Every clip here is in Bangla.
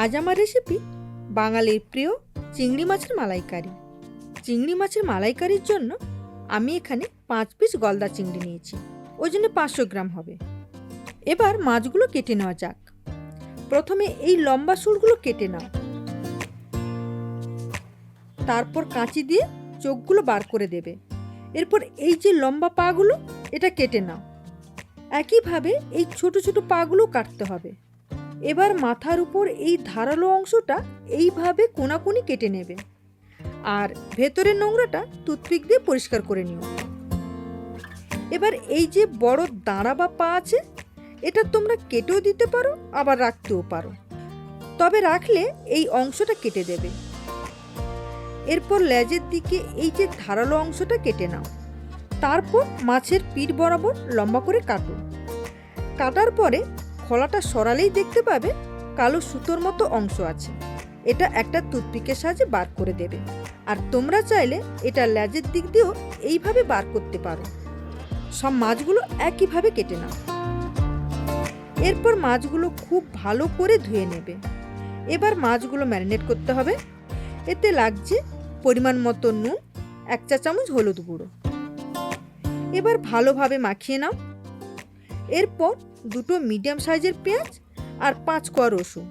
আজ আমার রেসিপি বাঙালির প্রিয় চিংড়ি মাছের মালাইকারি। চিংড়ি মাছের মালাইকারির জন্য আমি এখানে 5 পিস গলদা চিংড়ি নিয়েছি, ওই জন্য 500 গ্রাম হবে। এবার মাছগুলো কেটে নেওয়া যাক। প্রথমে এই লম্বা সুরগুলো কেটে নাও, তারপর কাঁচি দিয়ে চোখগুলো বার করে দেবে। এরপর এই যে লম্বা পাগুলো এটা কেটে নাও। একইভাবে এই ছোট ছোট পাগুলো কাটতে হবে। এবার মাথার উপর এই ধারালো অংশটা এইভাবে কোনাকুনি কেটে নেবে, আর ভেতরের নোংরাটা টুথপিক দিয়ে পরিষ্কার করে নিও। এবার এই যে বড় দাঁড়া বা পা আছে, এটা তোমরা কেটেও দিতে পারো, আবার রাখতেও পারো, তবে রাখলে এই অংশটা কেটে দেবে। এরপর লেজের দিকে এই যে ধারালো অংশটা কেটে নাও, তারপর মাছের পিঠ বরাবর লম্বা করে কাটো। কাটার পরে খোলাটা সরালেই দেখতে পাবে কালো সুতোর মতো অংশ আছে, এটা একটা টুথপিকের সাহায্যে বার করে দেবে। আর তোমরা চাইলে এটা লেজের দিক দিয়েও এইভাবে বার করতে পারো। সব মাছগুলো একইভাবে কেটে নাও। এরপর মাছগুলো খুব ভালো করে ধুয়ে নেবে। এবার মাছগুলো ম্যারিনেট করতে হবে। এতে লাগছে পরিমাণ মতো নুন, 1 চা চামচ হলুদ গুঁড়ো। এবার ভালোভাবে মাখিয়ে নাও। এরপর 2টো মিডিয়াম সাইজের পেঁয়াজ আর 5 কোয়া রসুন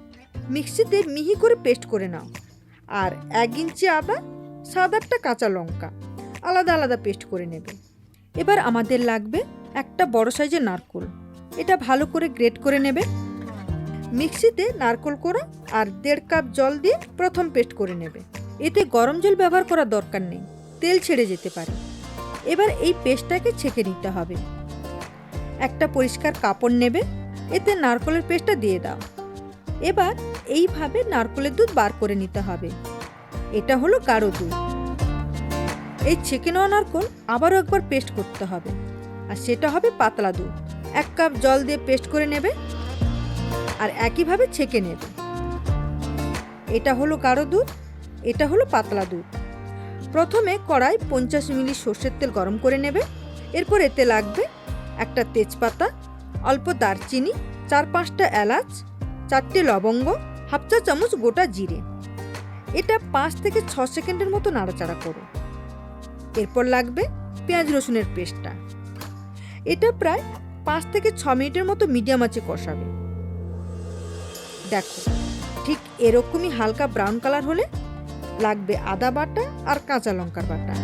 মিক্সিতে মিহি করে পেস্ট করে নাও। আর 1 ইঞ্চি আদা, 7-8টা কাঁচা লঙ্কা আলাদা আলাদা পেস্ট করে নেবে। এবার আমাদের লাগবে একটা বড় সাইজের নারকেল, এটা ভালো করে গ্রেট করে নেবে। মিক্সিতে নারকেল কোড়া আর 1.5 কাপ জল দিয়ে প্রথম পেস্ট করে নেবে। এতে গরম জল ব্যবহার করার দরকার নেই, তেল ছেড়ে যেতে পারে। এবার এই পেস্টটাকে ছেঁকে নিতে হবে। একটা পরিষ্কার কাপড় নেবে, এতে নারকেলের পেস্টটা দিয়ে দাও। এবার এইভাবে নারকেলের দুধ বার করে নিতে হবে। এটা হলো গাঢ় দুধ। এই ছেঁকে নেওয়া নারকেল আবারও একবার পেস্ট করতে হবে, আর সেটা হবে পাতলা দুধ। 1 কাপ জল দিয়ে পেস্ট করে নেবে আর একইভাবে ছেঁকে নেবে। এটা হলো গাঢ় দুধ, এটা হলো পাতলা দুধ। প্রথমে কড়াই 50 মিলি সর্ষের তেল গরম করে নেবে। এরপর এতে লাগবে একটা তেজপাতা, অল্প দারচিনি, 4-5টা এলাচ, 4টে লবঙ্গ, 1/2 চা চামচ গোটা জিরে। এটা 5 থেকে 6 সেকেন্ডের মতো নাড়াচাড়া করো। এরপর লাগবে পেঁয়াজ রসুনের পেস্টটা। এটা প্রায় 5 থেকে 6 মিনিটের মতো মিডিয়াম আঁচে কষাবে। দেখো, ঠিক এরকমই হালকা ব্রাউন কালার হলে লাগবে আদা বাটা আর কাঁচা লঙ্কার বাটা।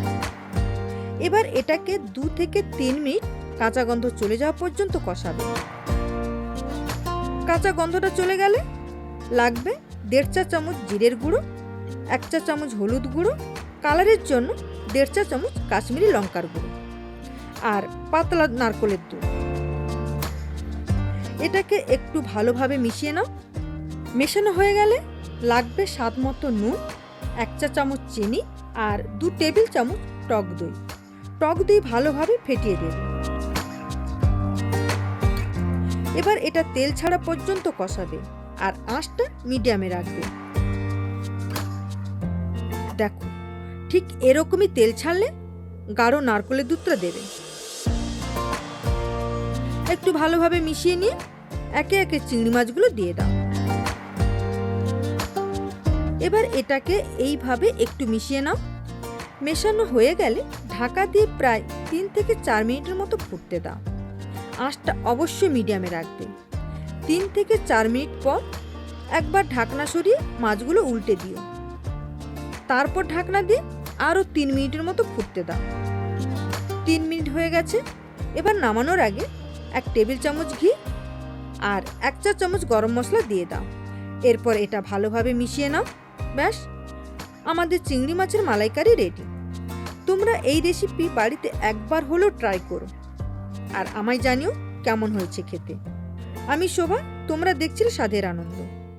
এবার এটাকে 2 থেকে 3 মিনিট কাঁচা গন্ধ চলে যাওয়া পর্যন্ত কষাবে। কাঁচা গন্ধটা চলে গেলে লাগবে 1.5 চা চামচ জিরের গুঁড়ো, 1 চা চামচ হলুদ গুঁড়ো, কালারের জন্য 1.5 চা চামচ কাশ্মীরি লঙ্কার গুঁড়ো, আর পাতলা নারকেলের দুধ। এটাকে একটু ভালোভাবে মিশিয়ে নাও। মেশানো হয়ে গেলে লাগবে স্বাদ মতো নুন, 1 চা চামচ চিনি আর 2 টেবিল চামচ টক দই। টক দই ভালোভাবে ফেটিয়ে দেবে। এবার এটা তেল ছাড়া পর্যন্ত কষাবে আর আঁচটা মিডিয়ামে রাখবে। দেখো, ঠিক এরকমই তেল ছাড়লে গাঢ় নারকেলের দুধটা দেবে। একটু ভালোভাবে মিশিয়ে নিয়ে একে একে চিংড়ি মাছগুলো দিয়ে দাও। এবার এটাকে এইভাবে একটু মিশিয়ে নাও। মেশানো হয়ে গেলে ঢাকা দিয়ে প্রায় 3 থেকে 4 মিনিটের মতো ফুটতে দাও। আঁচটা অবশ্যই মিডিয়ামে রাখবে। 3 থেকে 4 মিনিট পর একবার ঢাকনা সরিয়ে মাছগুলো উল্টে দিও। তারপর ঢাকনা দিয়ে আরও 3 মিনিটের মতো ফুটতে দাও। 3 মিনিট হয়ে গেছে। এবার নামানোর আগে 1 টেবিল চামচ ঘি আর 1 চা চামচ গরম মশলা দিয়ে দাও। এরপর এটা ভালোভাবে মিশিয়ে নাও। ব্যাস, আমাদের চিংড়ি মাছের মালাইকারি রেডি। তোমরা এই রেসিপি বাড়িতে একবার হলেও ট্রাই করো, আর আমায় জানিও কেমন হয়েছে খেতে। আমি শোভা, তোমরা দেখছিলে স্বাদের আনন্দ।